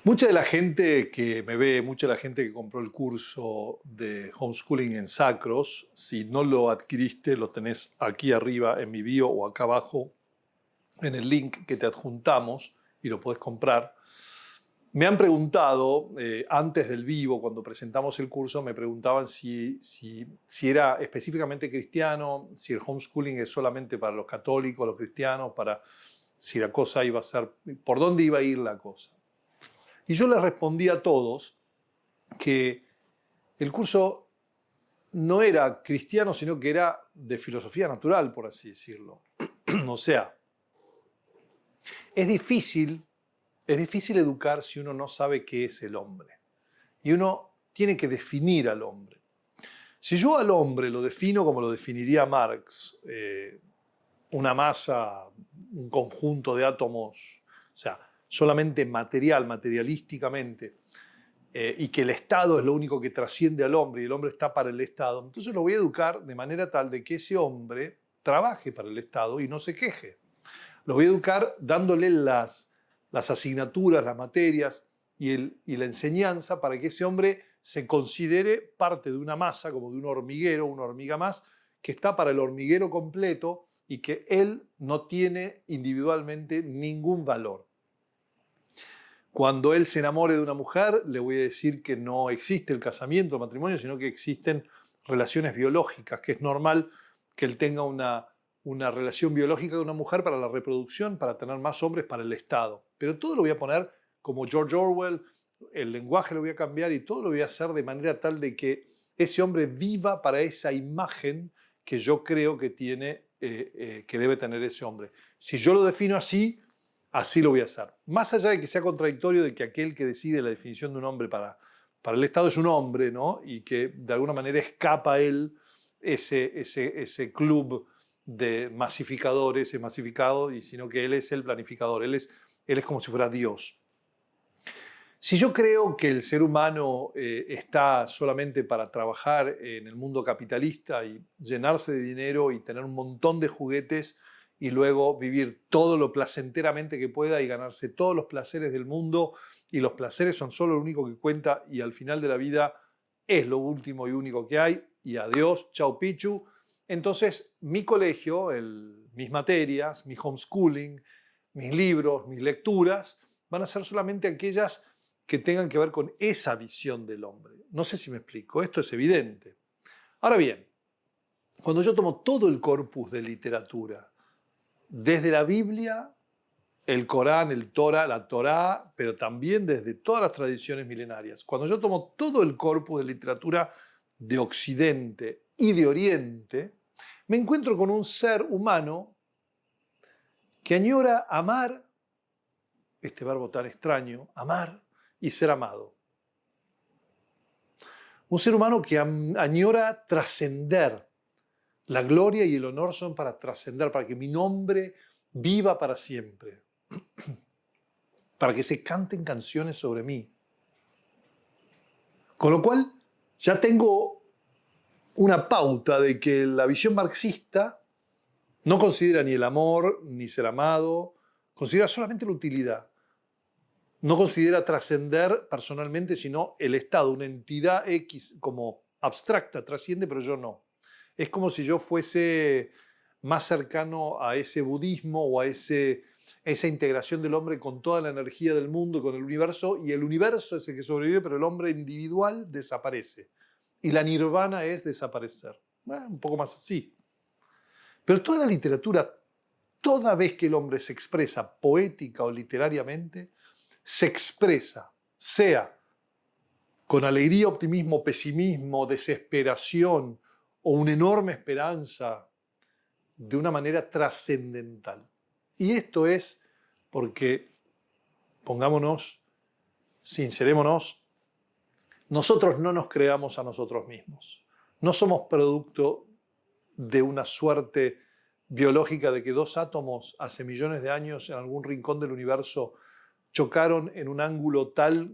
Mucha de la gente que me ve, mucha de la gente que compró el curso de homeschooling en Sacros, si no lo adquiriste, lo tenés aquí arriba en mi bio o acá abajo en el link que te adjuntamos y lo podés comprar. Me han preguntado, antes del vivo, cuando presentamos el curso, me preguntaban si era específicamente cristiano, si el homeschooling es solamente para los católicos, los cristianos, si la cosa iba a ser, por dónde iba a ir la cosa. Y yo les respondí a todos que el curso no era cristiano, sino que era de filosofía natural, por así decirlo. O sea, es difícil educar si uno no sabe qué es el hombre. Y uno tiene que definir al hombre. Si yo al hombre lo defino como lo definiría Marx, una masa, un conjunto de átomos, o sea, solamente materialísticamente, y que el Estado es lo único que trasciende al hombre y el hombre está para el Estado, entonces lo voy a educar de manera tal de que ese hombre trabaje para el Estado y no se queje. Lo voy a educar dándole las asignaturas, las materias y la enseñanza para que ese hombre se considere parte de una masa, como de un hormiguero, una hormiga más, que está para el hormiguero completo y que él no tiene individualmente ningún valor. Cuando él se enamore de una mujer, le voy a decir que no existe el casamiento, el matrimonio, sino que existen relaciones biológicas, que es normal que él tenga una relación biológica con una mujer para la reproducción, para tener más hombres para el Estado. Pero todo lo voy a poner como George Orwell, el lenguaje lo voy a cambiar y todo lo voy a hacer de manera tal de que ese hombre viva para esa imagen que yo creo que que debe tener ese hombre. Si yo lo defino así, así lo voy a hacer. Más allá de que sea contradictorio de que aquel que decide la definición de un hombre para el Estado es un hombre, ¿no? Y que de alguna manera escapa él ese club de masificadores, ese masificado, y sino que él es el planificador, él es como si fuera Dios. Si yo creo que el ser humano está solamente para trabajar en el mundo capitalista y llenarse de dinero y tener un montón de juguetes y luego vivir todo lo placenteramente que pueda y ganarse todos los placeres del mundo, y los placeres son solo lo único que cuenta y al final de la vida es lo último y único que hay, y adiós, chau pichu, entonces mi colegio, mis materias, mi homeschooling, mis libros, mis lecturas, van a ser solamente aquellas que tengan que ver con esa visión del hombre. No sé si me explico, esto es evidente. Ahora bien, cuando yo tomo todo el corpus de literatura, desde la Biblia, el Corán, la Torá, pero también desde todas las tradiciones milenarias, cuando yo tomo todo el corpus de literatura de Occidente y de Oriente, me encuentro con un ser humano que añora amar, este verbo tan extraño, amar y ser amado. Un ser humano que añora trascender. La gloria y el honor son para trascender, para que mi nombre viva para siempre, para que se canten canciones sobre mí. Con lo cual, ya tengo una pauta de que la visión marxista no considera ni el amor ni ser amado, considera solamente la utilidad. No considera trascender personalmente, sino el Estado, una entidad X como abstracta, trasciende, pero yo no. Es como si yo fuese más cercano a ese budismo o a esa integración del hombre con toda la energía del mundo, con el universo, y el universo es el que sobrevive, pero el hombre individual desaparece. Y la nirvana es desaparecer. Un poco más así. Pero toda la literatura, toda vez que el hombre se expresa poética o literariamente, se expresa, sea con alegría, optimismo, pesimismo, desesperación o una enorme esperanza, de una manera trascendental. Y esto es porque, pongámonos, sincerémonos, nosotros no nos creamos a nosotros mismos. No somos producto de una suerte biológica de que dos átomos hace millones de años en algún rincón del universo chocaron en un ángulo tal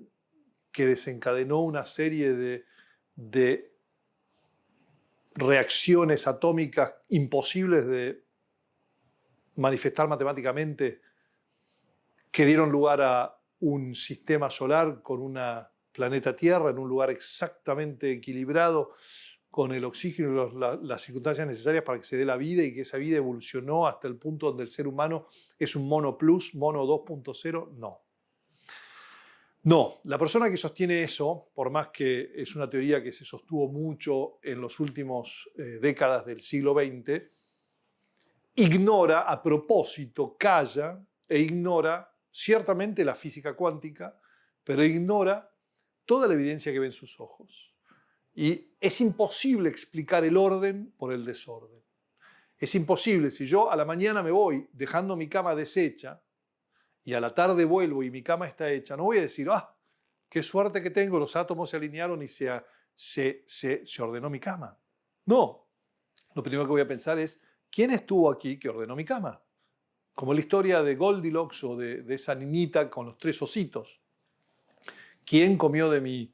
que desencadenó una serie de reacciones atómicas imposibles de manifestar matemáticamente que dieron lugar a un sistema solar con una planeta Tierra en un lugar exactamente equilibrado, con el oxígeno y las circunstancias necesarias para que se dé la vida y que esa vida evolucionó hasta el punto donde el ser humano es un mono plus, mono 2.0, no. No, la persona que sostiene eso, por más que es una teoría que se sostuvo mucho en los últimos décadas del siglo XX, ignora a propósito, calla e ignora ciertamente la física cuántica, pero ignora toda la evidencia que ven sus ojos. Y es imposible explicar el orden por el desorden. Es imposible, si yo a la mañana me voy dejando mi cama deshecha y a la tarde vuelvo y mi cama está hecha, no voy a decir, qué suerte que tengo, los átomos se alinearon y se ordenó mi cama. No, lo primero que voy a pensar es, ¿quién estuvo aquí que ordenó mi cama? Como la historia de Goldilocks o de esa niñita con los 3 ositos. ¿Quién comió de mi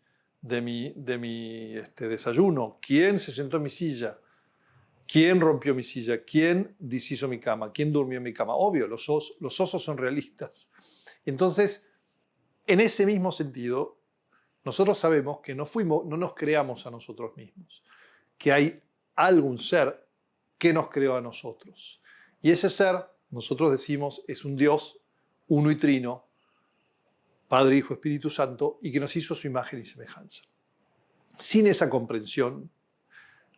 desayuno? ¿Quién se sentó en mi silla? ¿Quién rompió mi silla? ¿Quién deshizo mi cama? ¿Quién durmió en mi cama? Obvio, los osos son realistas. Entonces, en ese mismo sentido, nosotros sabemos que no nos creamos a nosotros mismos, que hay algún ser que nos creó a nosotros. Y ese ser, nosotros decimos, es un Dios uno y trino, Padre, Hijo, Espíritu Santo, y que nos hizo a su imagen y semejanza. Sin esa comprensión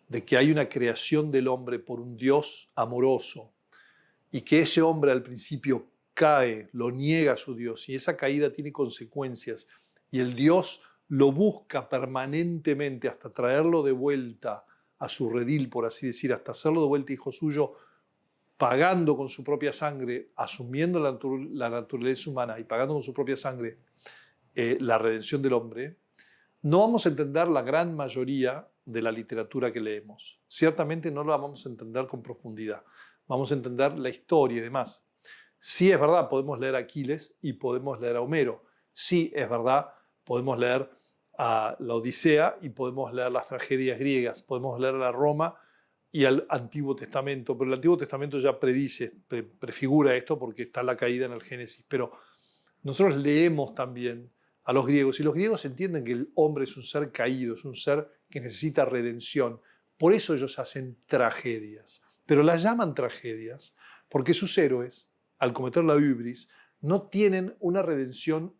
de que hay una creación del hombre por un Dios amoroso y que ese hombre al principio cae, lo niega a su Dios y esa caída tiene consecuencias y el Dios lo busca permanentemente hasta traerlo de vuelta a su redil, por así decir, hasta hacerlo de vuelta hijo suyo, pagando con su propia sangre, asumiendo la naturaleza humana y pagando con su propia sangre la redención del hombre, no vamos a entender la gran mayoría de la literatura que leemos. Ciertamente no la vamos a entender con profundidad. Vamos a entender la historia y demás. Sí es verdad, podemos leer a Aquiles y podemos leer a Homero. Sí es verdad, podemos leer a la Odisea y podemos leer las tragedias griegas. Podemos leer a la Roma y al Antiguo Testamento. Pero el Antiguo Testamento ya prefigura esto porque está la caída en el Génesis. Pero nosotros leemos también a los griegos y los griegos entienden que el hombre es un ser caído, es un ser que necesita redención. Por eso ellos hacen tragedias. Pero las llaman tragedias porque sus héroes, al cometer la hubris, no tienen una redención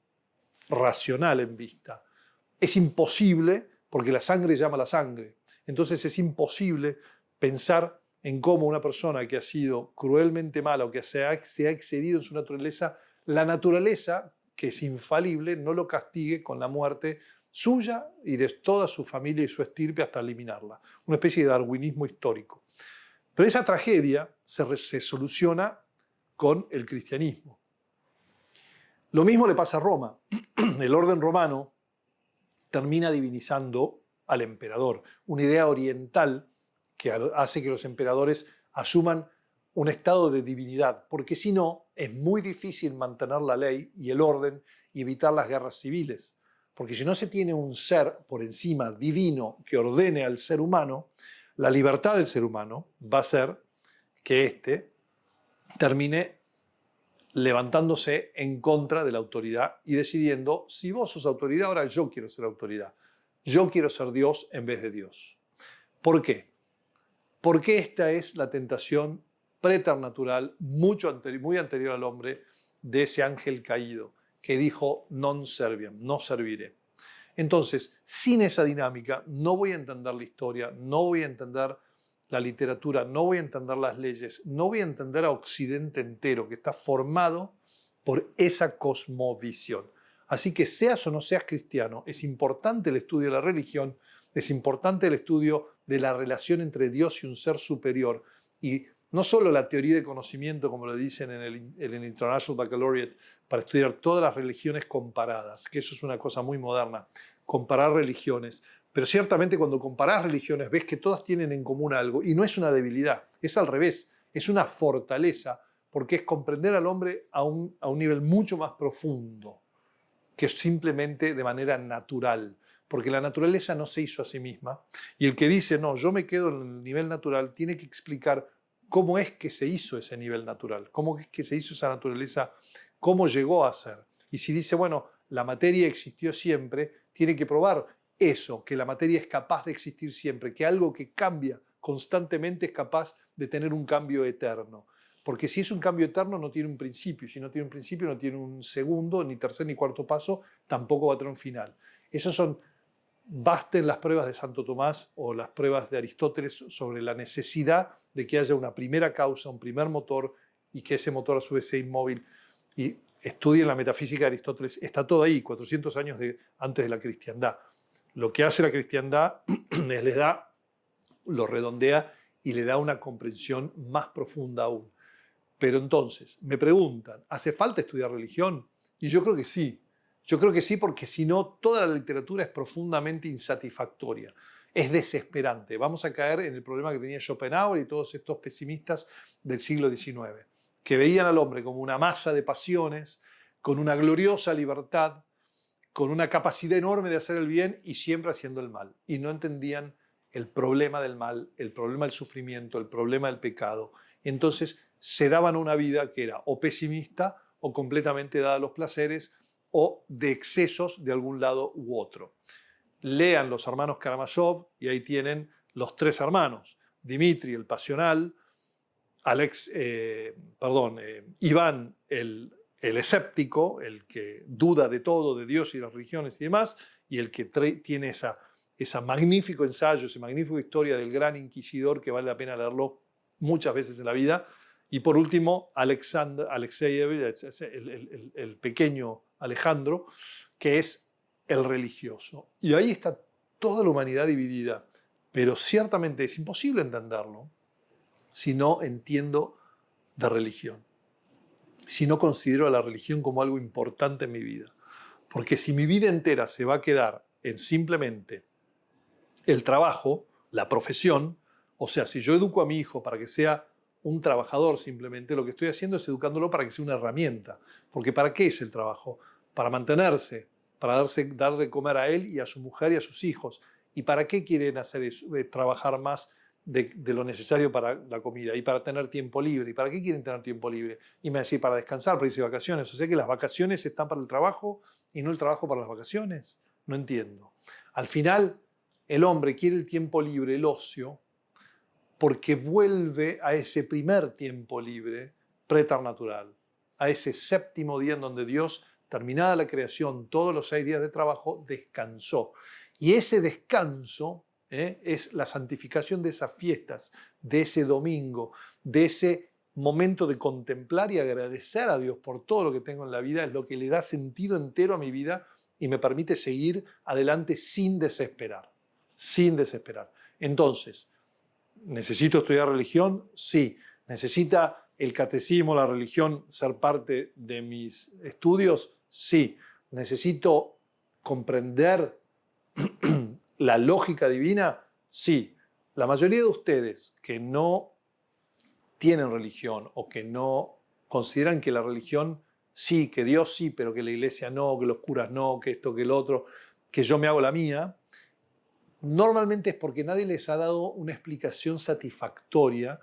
racional en vista. Es imposible, porque la sangre llama a la sangre. Entonces es imposible pensar en cómo una persona que ha sido cruelmente mala o que se ha excedido en su naturaleza, la naturaleza, que es infalible, no lo castigue con la muerte suya y de toda su familia y su estirpe hasta eliminarla. Una especie de darwinismo histórico. Pero esa tragedia se soluciona con el cristianismo. Lo mismo le pasa a Roma. El orden romano termina divinizando al emperador, una idea oriental que hace que los emperadores asuman un estado de divinidad, porque si no, es muy difícil mantener la ley y el orden y evitar las guerras civiles. Porque si no se tiene un ser por encima divino que ordene al ser humano, la libertad del ser humano va a ser que éste termine levantándose en contra de la autoridad y decidiendo, si vos sos autoridad, ahora yo quiero ser autoridad. Yo quiero ser Dios en vez de Dios. ¿Por qué? Porque esta es la tentación preternatural, muy anterior al hombre, de ese ángel caído, que dijo, non serviam, no serviré. Entonces, sin esa dinámica, no voy a entender la historia, no voy a entender la literatura, no voy a entender las leyes, no voy a entender a Occidente entero, que está formado por esa cosmovisión. Así que seas o no seas cristiano, es importante el estudio de la religión, es importante el estudio de la relación entre Dios y un ser superior. Y no solo la teoría de conocimiento, como lo dicen en el International Baccalaureate, para estudiar todas las religiones comparadas, que eso es una cosa muy moderna, comparar religiones. Pero ciertamente cuando comparás religiones ves que todas tienen en común algo y no es una debilidad, es al revés, es una fortaleza, porque es comprender al hombre a un nivel mucho más profundo que simplemente de manera natural, porque la naturaleza no se hizo a sí misma y el que dice, no, yo me quedo en el nivel natural, tiene que explicar cómo es que se hizo ese nivel natural, cómo es que se hizo esa naturaleza, cómo llegó a ser. Y si dice, bueno, la materia existió siempre, tiene que probar eso, que la materia es capaz de existir siempre, que algo que cambia constantemente es capaz de tener un cambio eterno. Porque si es un cambio eterno no tiene un principio, si no tiene un principio no tiene un segundo, ni tercer ni cuarto paso, tampoco va a tener un final. Esos son, basten las pruebas de Santo Tomás o las pruebas de Aristóteles sobre la necesidad de que haya una primera causa, un primer motor, y que ese motor a su vez sea inmóvil. Y estudien la metafísica de Aristóteles, está todo ahí, 400 años antes de la cristiandad. Lo que hace la cristiandad les da, lo redondea y le da una comprensión más profunda aún. Pero entonces, me preguntan, ¿hace falta estudiar religión? Y yo creo que sí. Yo creo que sí, porque si no, toda la literatura es profundamente insatisfactoria. Es desesperante. Vamos a caer en el problema que tenía Schopenhauer y todos estos pesimistas del siglo XIX, que veían al hombre como una masa de pasiones, con una gloriosa libertad, con una capacidad enorme de hacer el bien y siempre haciendo el mal. Y no entendían el problema del mal, el problema del sufrimiento, el problema del pecado. Y entonces se daban una vida que era o pesimista o completamente dada a los placeres o de excesos de algún lado u otro. Lean los hermanos Karamazov y ahí tienen los tres hermanos, Dimitri el pasional, Iván el escéptico, el que duda de todo, de Dios y las religiones y demás, y el que tiene esa magnífico ensayo, esa magnífica historia del gran inquisidor que vale la pena leerlo muchas veces en la vida. Y por último, Alexeyevich, el pequeño Alejandro, que es el religioso. Y ahí está toda la humanidad dividida. Pero ciertamente es imposible entenderlo si no entiendo de religión, si no considero a la religión como algo importante en mi vida. Porque si mi vida entera se va a quedar en simplemente el trabajo, la profesión, o sea, si yo educo a mi hijo para que sea un trabajador simplemente, lo que estoy haciendo es educándolo para que sea una herramienta. Porque ¿para qué es el trabajo? Para mantenerse, para dar de comer a él y a su mujer y a sus hijos. ¿Y para qué quieren hacer eso? Trabajar más de lo necesario para la comida y para tener tiempo libre. ¿Y para qué quieren tener tiempo libre? Y me decía, para descansar, para irse de vacaciones. O sea que las vacaciones están para el trabajo y no el trabajo para las vacaciones. No entiendo. Al final, el hombre quiere el tiempo libre, el ocio, porque vuelve a ese primer tiempo libre preternatural, a ese séptimo día en donde Dios, terminada la creación, todos los 6 días de trabajo, descansó. Y ese descanso es la santificación de esas fiestas, de ese domingo, de ese momento de contemplar y agradecer a Dios por todo lo que tengo en la vida, es lo que le da sentido entero a mi vida y me permite seguir adelante sin desesperar, sin desesperar. Entonces, ¿necesito estudiar religión? Sí. ¿Necesita el catecismo, la religión, ser parte de mis estudios? Sí. ¿Necesito comprender la lógica divina? Sí. La mayoría de ustedes que no tienen religión o que no consideran que la religión sí, que Dios sí, pero que la iglesia no, que los curas no, que esto, que el otro, que yo me hago la mía, normalmente es porque nadie les ha dado una explicación satisfactoria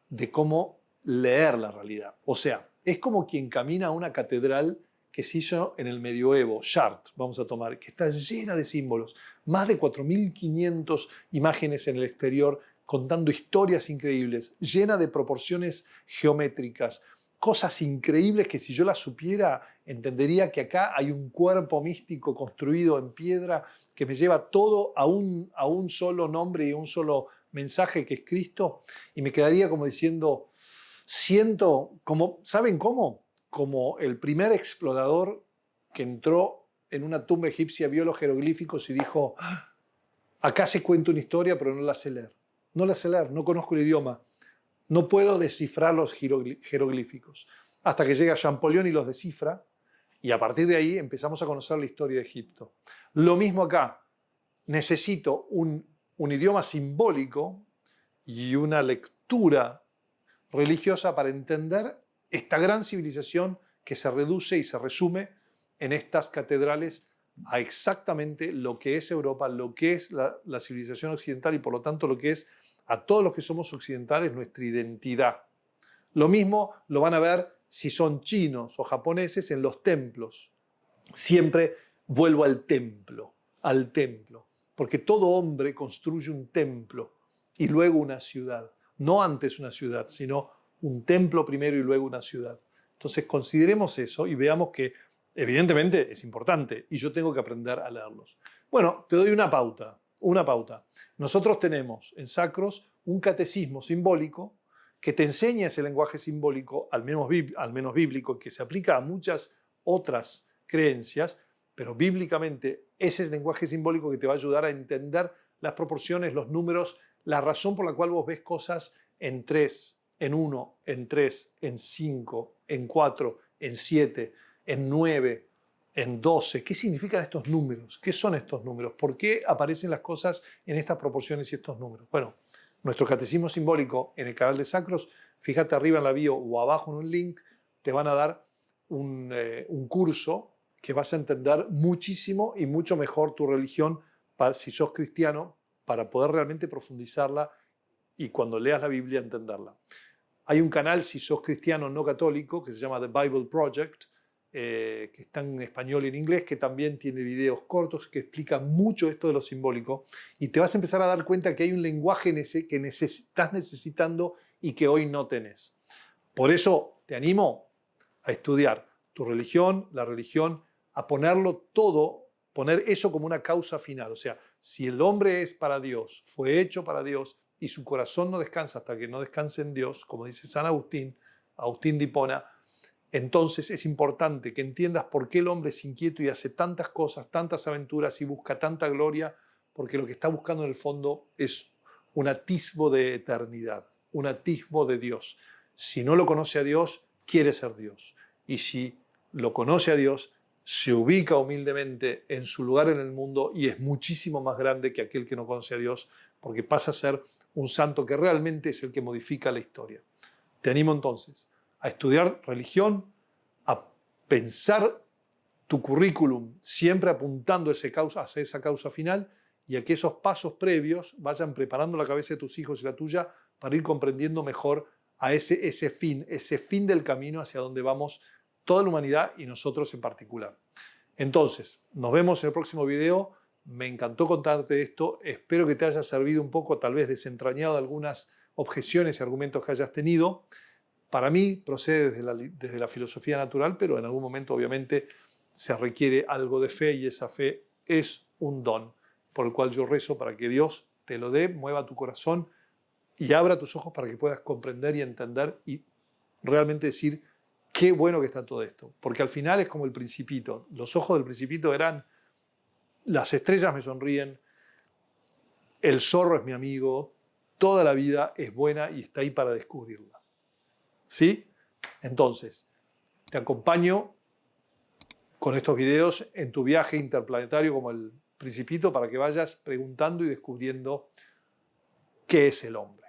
de cómo leer la realidad. O sea, es como quien camina a una catedral que se hizo en el medioevo, Chartres, vamos a tomar, que está llena de símbolos, más de 4.500 imágenes en el exterior contando historias increíbles, llena de proporciones geométricas, cosas increíbles que si yo las supiera entendería que acá hay un cuerpo místico construido en piedra que me lleva todo a un solo nombre y a un solo mensaje que es Cristo, y me quedaría como diciendo, siento como, ¿saben cómo? Como el primer explorador que entró en una tumba egipcia, vio los jeroglíficos y dijo, acá se cuenta una historia pero no la sé leer. No la sé leer, no conozco el idioma, no puedo descifrar los jeroglíficos. Hasta que llega Champollion y los descifra, y a partir de ahí empezamos a conocer la historia de Egipto. Lo mismo acá, necesito un idioma simbólico y una lectura religiosa para entender esta gran civilización que se reduce y se resume en estas catedrales a exactamente lo que es Europa, lo que es la civilización occidental y por lo tanto lo que es a todos los que somos occidentales nuestra identidad. Lo mismo lo van a ver si son chinos o japoneses en los templos. Siempre vuelvo al templo, porque todo hombre construye un templo y luego una ciudad. No antes una ciudad, sino un templo primero y luego una ciudad. Entonces consideremos eso y veamos que evidentemente es importante y yo tengo que aprender a leerlos. Bueno, te doy una pauta. Nosotros tenemos en Sacros un catecismo simbólico que te enseña ese lenguaje simbólico, al menos bíblico, que se aplica a muchas otras creencias, pero bíblicamente ese es el lenguaje simbólico que te va a ayudar a entender las proporciones, los números, la razón por la cual vos ves cosas en 3, en 1, en 3, en 5, en 4, en 7, en 9, en 12. ¿Qué significan estos números? ¿Qué son estos números? ¿Por qué aparecen las cosas en estas proporciones y estos números? Bueno, nuestro catecismo simbólico en el canal de Sacros, fíjate arriba en la bio o abajo en un link, te van a dar un curso que vas a entender muchísimo y mucho mejor tu religión si sos cristiano, para poder realmente profundizarla y cuando leas la Biblia entenderla. Hay un canal, si sos cristiano no católico, que se llama The Bible Project, que está en español y en inglés, que también tiene videos cortos que explican mucho esto de lo simbólico, y te vas a empezar a dar cuenta que hay un lenguaje que estás necesitando y que hoy no tenés. Por eso te animo a estudiar tu religión, la religión, a ponerlo todo, poner eso como una causa final. O sea, si el hombre es para Dios, fue hecho para Dios, y su corazón no descansa hasta que no descanse en Dios, como dice San Agustín, Agustín de Hipona, entonces es importante que entiendas por qué el hombre es inquieto y hace tantas cosas, tantas aventuras y busca tanta gloria, porque lo que está buscando en el fondo es un atisbo de eternidad, un atisbo de Dios. Si no lo conoce a Dios, quiere ser Dios. Y si lo conoce a Dios, se ubica humildemente en su lugar en el mundo y es muchísimo más grande que aquel que no conoce a Dios, porque pasa a ser un santo que realmente es el que modifica la historia. Te animo entonces a estudiar religión, a pensar tu currículum siempre apuntando hacia esa causa final y a que esos pasos previos vayan preparando la cabeza de tus hijos y la tuya para ir comprendiendo mejor a ese fin del camino hacia donde vamos toda la humanidad y nosotros en particular. Entonces, nos vemos en el próximo video. Me encantó contarte esto. Espero que te haya servido un poco, tal vez desentrañado algunas objeciones y argumentos que hayas tenido. Para mí procede desde la filosofía natural, pero en algún momento obviamente se requiere algo de fe y esa fe es un don por el cual yo rezo para que Dios te lo dé, mueva tu corazón y abra tus ojos para que puedas comprender y entender y realmente decir qué bueno que está todo esto. Porque al final es como el Principito. Los ojos del Principito eran: las estrellas me sonríen, el zorro es mi amigo, toda la vida es buena y está ahí para descubrirla. ¿Sí? Entonces, te acompaño con estos videos en tu viaje interplanetario como el Principito para que vayas preguntando y descubriendo qué es el hombre.